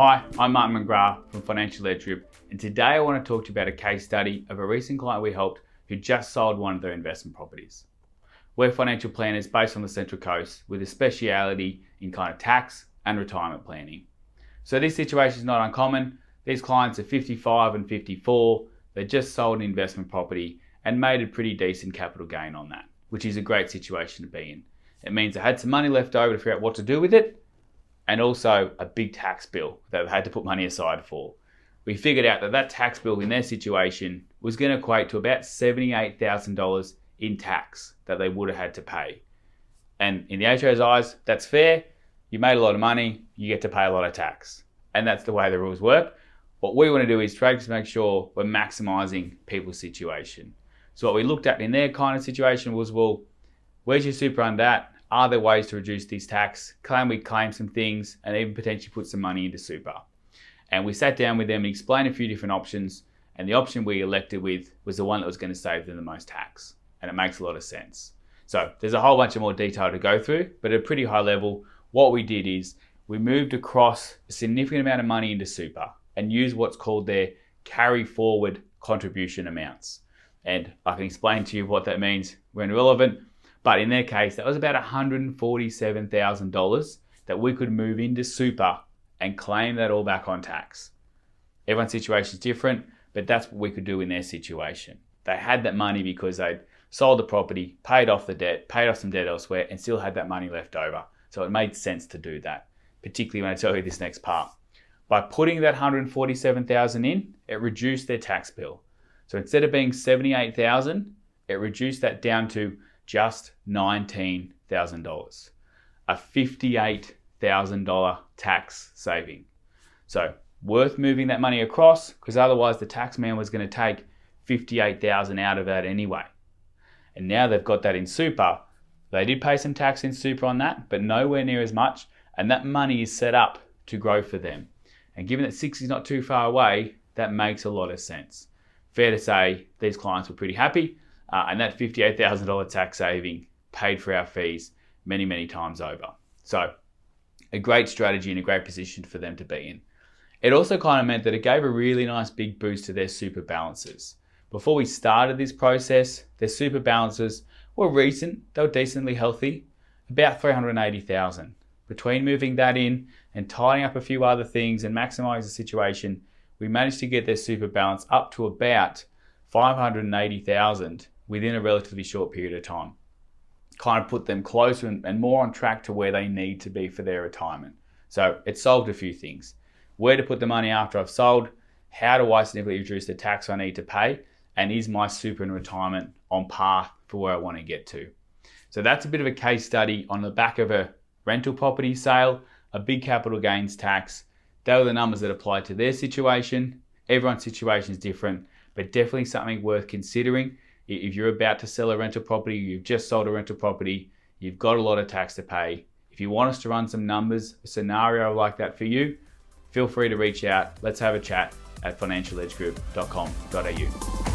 Hi, I'm Martin McGrath from Financial Edge Group, and today I want to talk to you about a case study of a recent client we helped who just sold one of their investment properties. We're financial planners based on the Central Coast with a speciality in kind of tax and retirement planning. So this situation is not uncommon. These clients are 55 and 54. They just sold an investment property and made a pretty decent capital gain on that, which is a great situation to be in. It means they had some money left over to figure out what to do with it, and also a big tax bill that they had to put money aside for. We figured out that that tax bill in their situation was going to equate to about $78,000 in tax that they would have had to pay. And in the HO's eyes, that's fair. You made a lot of money, you get to pay a lot of tax. And that's the way the rules work. What we want to do is try to make sure we're maximizing people's situation. So what we looked at in their kind of situation was, well, where's your super fund at? Are there ways to reduce this tax? Can we claim some things and even potentially put some money into super? And we sat down with them and explained a few different options. And the option we elected with was the one that was going to save them the most tax. And it makes a lot of sense. So there's a whole bunch of more detail to go through, but at a pretty high level, what we did is we moved across a significant amount of money into super and used what's called their carry forward contribution amounts. And I can explain to you what that means when relevant. But in their case, that was about $147,000 that we could move into super and claim that all back on tax. Everyone's situation is different, but that's what we could do in their situation. They had that money because they'd sold the property, paid off the debt, paid off some debt elsewhere, and still had that money left over. So it made sense to do that, particularly when I tell you this next part. By putting that $147,000 in, it reduced their tax bill. So instead of being $78,000, it reduced that down to just $19,000, a $58,000 tax saving. So worth moving that money across, because otherwise the tax man was going to take $58,000 out of that anyway. And now they've got that in super. They did pay some tax in super on that, but nowhere near as much. And that money is set up to grow for them. And given that 60 is not too far away, that makes a lot of sense. Fair to say these clients were pretty happy. And that $58,000 tax saving paid for our fees many, many times over. So a great strategy and a great position for them to be in. It also kind of meant that it gave a really nice big boost to their super balances. Before we started this process, their super balances were recent, they were decently healthy, about $380,000. Between moving that in and tidying up a few other things and maximizing the situation, we managed to get their super balance up to about $580,000 within a relatively short period of time. Kind of put them closer and more on track to where they need to be for their retirement. So it solved a few things. Where to put the money after I've sold, how do I significantly reduce the tax I need to pay, and is my super and retirement on par for where I want to get to? So that's a bit of a case study on the back of a rental property sale, a big capital gains tax. They were the numbers that apply to their situation. Everyone's situation is different, but definitely something worth considering. If you're about to sell a rental property, you've just sold a rental property, you've got a lot of tax to pay. If you want us to run some numbers, a scenario like that for you, feel free to reach out. Let's have a chat at financialedgegroup.com.au.